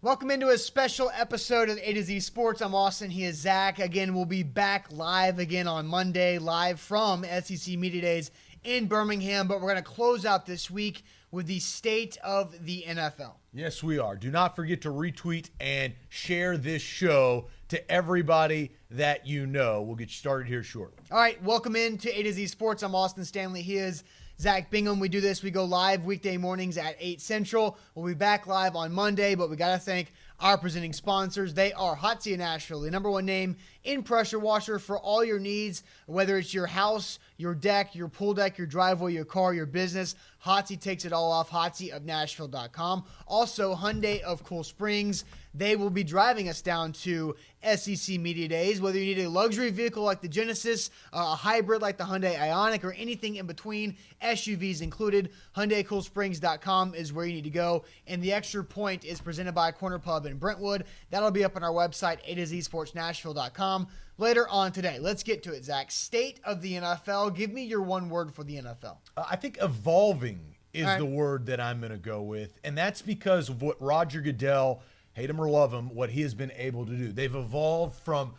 Welcome into a special episode of A to Z Sports. I'm Austin. He is Zach. Again, we'll be back live again on Monday, live from SEC Media Days in Birmingham. But we're going to close out this week with the state of the NFL. Yes, we are. Do not forget to retweet and share this show to everybody that you know. We'll get you started here shortly. All right, welcome into A to Z Sports. I'm Austin Stanley. He is Zach Bingham. We do this. We go live weekday mornings at 8 Central. We'll be back live on Monday, but we got to thank our presenting sponsors. They are Hot Seat Nashville, the #1 name in pressure washer for all your needs, whether it's your house, your deck, your pool deck, your driveway, your car, your business. Hot Seat takes it all off. HotSeatOfNashville.com. Also, Hyundai of Cool Springs. They will be driving us down to SEC Media Days. Whether you need a luxury vehicle like the Genesis, a hybrid like the Hyundai Ioniq, or anything in between, SUVs included, HyundaiCoolSprings.com is where you need to go. And the Extra Point is presented by Corner Pub in Brentwood. That'll be up on our website, A2ZSportsNashville.com. Later on today. Let's get to it, Zach. State of the NFL. Give me your one word for the NFL. I think evolving is the word that I'm going to go with, and that's because of what Roger Goodell, hate him or love him, what he has been able to do. They've evolved from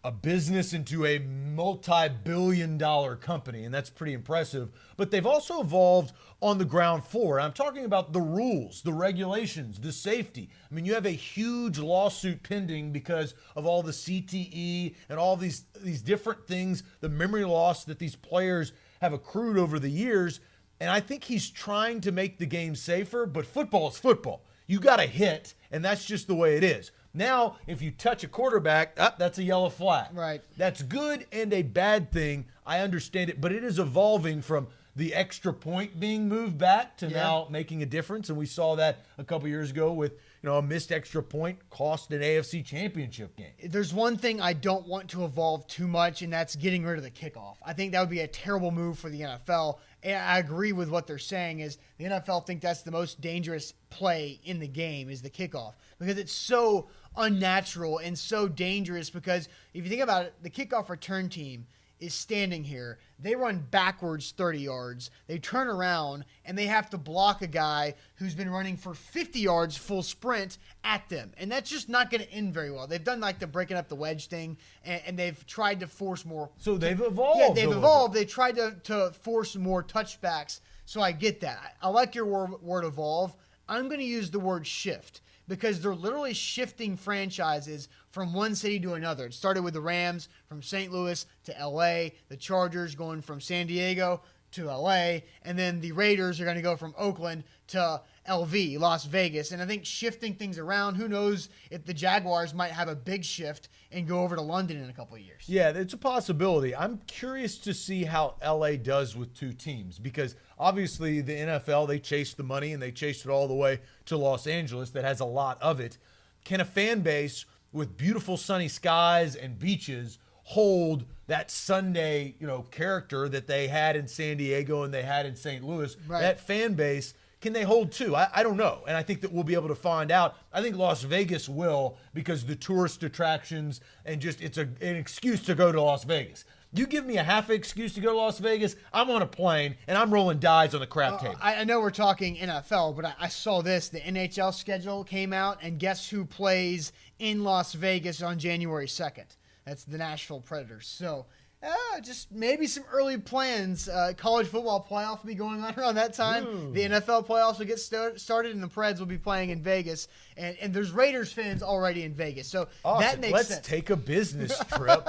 a business into a multi-billion-dollar company, and that's pretty impressive. But they've also evolved on the ground floor. And I'm talking about the rules, the regulations, the safety. I mean, you have a huge lawsuit pending because of all the CTE and all these different things, the memory loss that these players have accrued over the years. And I think he's trying to make the game safer, but football is football. You got to hit, and that's just the way it is. Now, if you touch a quarterback, that's a yellow flag. Right. That's good and a bad thing. I understand it, but it is evolving from the extra point being moved back to now making a difference. And we saw that a couple years ago with, a missed extra point cost an AFC championship game. There's one thing I don't want to evolve too much, and that's getting rid of the kickoff. I think that would be a terrible move for the NFL. And I agree with what they're saying is the NFL think that's the most dangerous play in the game is the kickoff because it's so unnatural and so dangerous because if you think about it, the kickoff return team is standing here. They run backwards 30 yards. They turn around, and they have to block a guy who's been running for 50 yards full sprint at them. And that's just not going to end very well. They've done like the breaking up the wedge thing, and they've tried to force more. So they've evolved. Yeah, they've evolved. They tried to force more touchbacks. So I get that. I like your word evolve. I'm going to use the word shift because they're literally shifting franchises from one city to another. It started with the Rams from St. Louis to L.A., the Chargers going from San Diego to L.A., and then the Raiders are going to go from Oakland to LV, Las Vegas. And I think shifting things around, who knows if the Jaguars might have a big shift and go over to London in a couple of years. Yeah, it's a possibility. I'm curious to see how LA does with two teams because obviously the NFL, they chase the money and they chased it all the way to Los Angeles that has a lot of it. Can a fan base with beautiful sunny skies and beaches hold that Sunday, character that they had in San Diego and they had in St. Louis? Right. That fan base, can they hold too? I don't know. And I think that we'll be able to find out. I think Las Vegas will because the tourist attractions and just it's an excuse to go to Las Vegas. You give me a half excuse to go to Las Vegas, I'm on a plane and I'm rolling dice on the crap table. I know we're talking NFL, but I saw this. The NHL schedule came out, and guess who plays in Las Vegas on January 2nd? That's the Nashville Predators. So just maybe some early plans. College football playoff will be going on around that time. Ooh. The NFL playoffs will get started, and the Preds will be playing in Vegas. And there's Raiders fans already in Vegas. So Awesome. that makes sense. Let's take a business trip.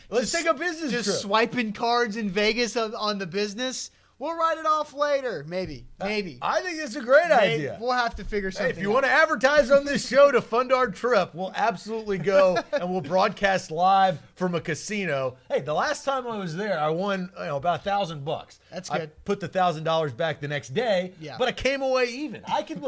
Let's take a business trip. Just swiping cards in Vegas on the business. We'll write it off later. Maybe. I think it's a great idea. We'll have to figure something out. If you want to advertise on this show to fund our trip, we'll absolutely go and we'll broadcast live from a casino. Hey, the last time I was there, I won about $1,000. That's good. I put the $1,000 back the next day, Yeah. but I came away even. I can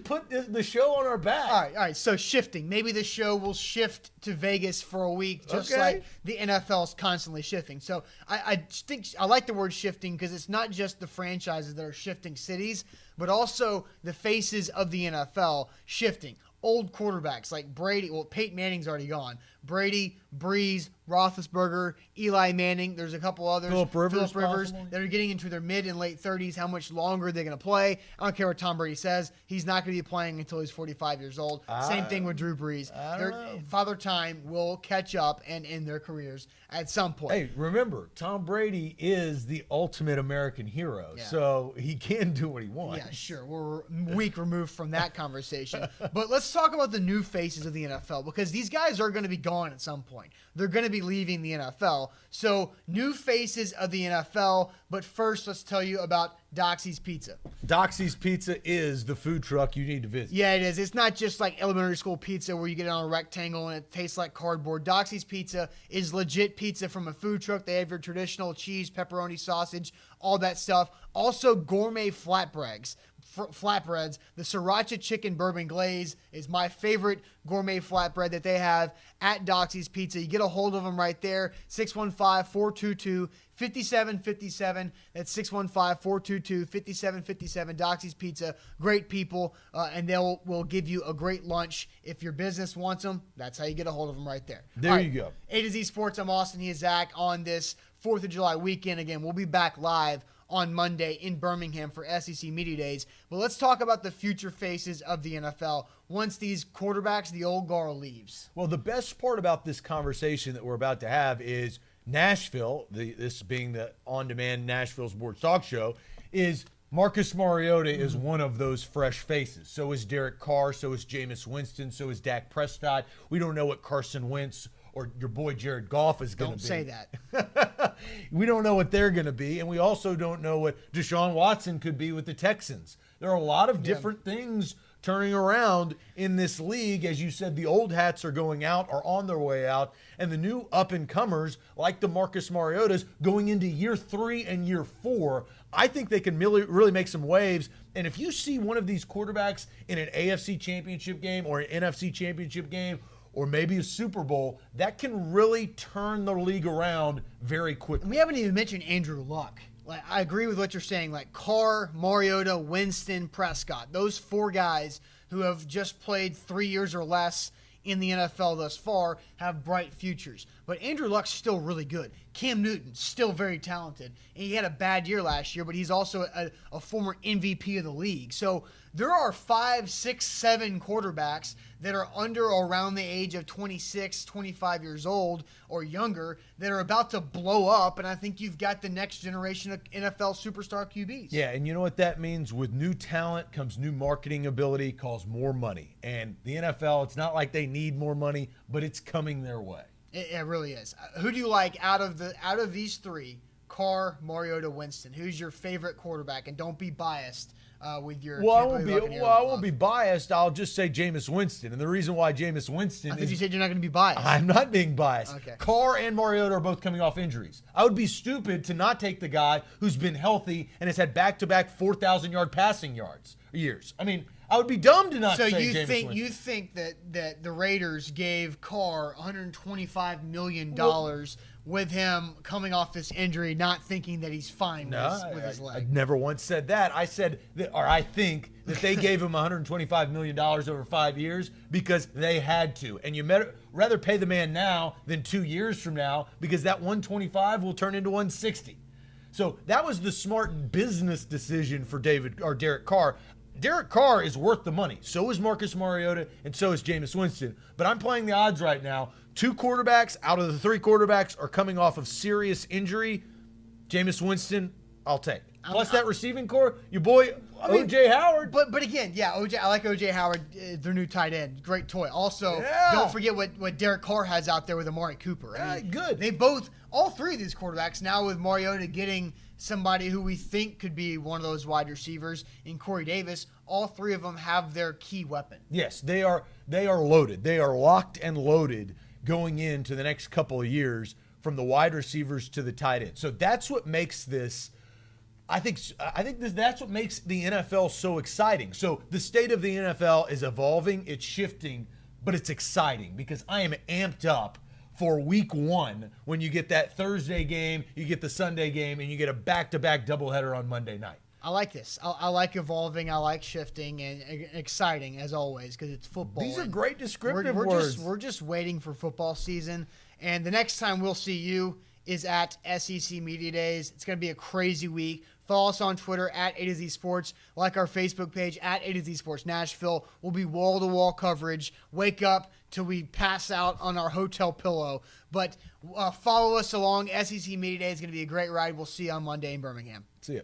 put the show on our back. All right. So shifting. Maybe the show will shift to Vegas for a week, just Okay. like the NFL is constantly shifting. So I think I like the word shifting because it's not just the franchises that are shifting cities, but also the faces of the NFL shifting. Old quarterbacks like Brady. Well, Peyton Manning's already gone. Brady, Breeze, Roethlisberger, Eli Manning. There's a couple others. Phillip Rivers that are getting into their mid and late 30s. How much longer they're going to play? I don't care what Tom Brady says. He's not going to be playing until he's 45 years old. Same thing with Drew Brees. Father Time will catch up and end their careers at some point. Hey, remember, Tom Brady is the ultimate American hero, so he can do what he wants. Yeah, sure. We're a week removed from that conversation. But let's talk about the new faces of the NFL, because these guys are going to be gone at some point. They're going to be leaving the NFL. So, new faces of the NFL. But first, let's tell you about Doxy's Pizza. Doxy's Pizza is the food truck you need to visit. Yeah, it is. It's not just like elementary school pizza where you get it on a rectangle and it tastes like cardboard. Doxy's Pizza is legit pizza from a food truck. They have your traditional cheese, pepperoni, sausage, all that stuff. Also, gourmet flatbreads. The Sriracha Chicken Bourbon Glaze is my favorite gourmet flatbread that they have at Doxy's Pizza. You get a hold of them right there, 615-422-5757. That's 615-422-5757. Doxy's Pizza, great people, and will give you a great lunch. If your business wants them, that's how you get a hold of them right there. There you go. A to Z Sports, I'm Austin. He is Zach on this 4th of July weekend. Again, we'll be back live on Monday in Birmingham for SEC Media Days. But let's talk about the future faces of the NFL once these quarterbacks, the old guard, leaves. Well, the best part about this conversation that we're about to have is Nashville, this being the on-demand Nashville Sports Talk Show, is Marcus Mariota is one of those fresh faces. So is Derek Carr, so is Jameis Winston, so is Dak Prescott. We don't know what Carson Wentz or your boy Jared Goff is going to be. Don't say that. We don't know what they're going to be, and we also don't know what Deshaun Watson could be with the Texans. There are a lot of different things turning around in this league. As you said, the old hats are going out, are on their way out, and the new up-and-comers, like the Marcus Mariotas, going into year 3 and year 4, I think they can really make some waves. And if you see one of these quarterbacks in an AFC championship game or an NFC championship game, or maybe a Super Bowl, that can really turn the league around very quickly. And we haven't even mentioned Andrew Luck. Like, I agree with what you're saying. Like Carr, Mariota, Winston, Prescott. Those 4 guys who have just played 3 years or less in the NFL thus far have bright futures. But Andrew Luck's still really good. Cam Newton, still very talented. And he had a bad year last year, but he's also a former MVP of the league. So there are 5, 6, 7 quarterbacks that are under or around the age of 26, 25 years old or younger that are about to blow up, and I think you've got the next generation of NFL superstar QBs. Yeah, and you know what that means? With new talent comes new marketing ability, calls more money. And the NFL, it's not like they need more money, but it's coming their way. It really is. Who do you like out of these 3, Carr, Mariota, Winston? Who's your favorite quarterback? And don't be biased with your I won't be biased. I'll just say Jameis Winston. And the reason why Jameis Winston I think you said you're not going to be biased. I'm not being biased. Okay. Carr and Mariota are both coming off injuries. I would be stupid to not take the guy who's been healthy and has had back-to-back 4,000-yard passing years. I mean, I would be dumb to not say Jameis Winston. You think that the Raiders gave Carr $125 million with him coming off this injury, not thinking that he's fine with his leg? I never once said that. I said that, or I think that they gave him $125 million over 5 years because they had to. And you rather pay the man now than 2 years from now, because that 125 will turn into 160. So that was the smart business decision for Derek Carr. Derek Carr is worth the money. So is Marcus Mariota, and so is Jameis Winston. But I'm playing the odds right now. 2 quarterbacks out of the 3 quarterbacks are coming off of serious injury. Jameis Winston, I'll take. Plus that receiving core, your boy O.J. Howard. But again, yeah, I like O.J. Howard, their new tight end. Great toy. Also, don't forget what Derek Carr has out there with Amari Cooper. Good. They all 3 of these quarterbacks, now with Mariota getting somebody who we think could be one of those wide receivers in Corey Davis, all 3 of them have their key weapon. Yes, they are loaded. They are locked and loaded going into the next couple of years, from the wide receivers to the tight end. So that's what makes this that's what makes the NFL so exciting. So the state of the NFL is evolving, it's shifting, but it's exciting because I am amped up for week 1 when you get that Thursday game, you get the Sunday game, and you get a back-to-back doubleheader on Monday night. I like this. I like evolving. I like shifting, and exciting as always because it's football. These are great descriptive words. We're just waiting for football season, And the next time we'll see you is at SEC Media Days. It's going to be a crazy week. Follow us on Twitter at A to Z Sports. Like our Facebook page at A to Z Sports Nashville. We'll be wall-to-wall coverage. Wake up till we pass out on our hotel pillow. But follow us along. SEC Media Day is going to be a great ride. We'll see you on Monday in Birmingham. See ya.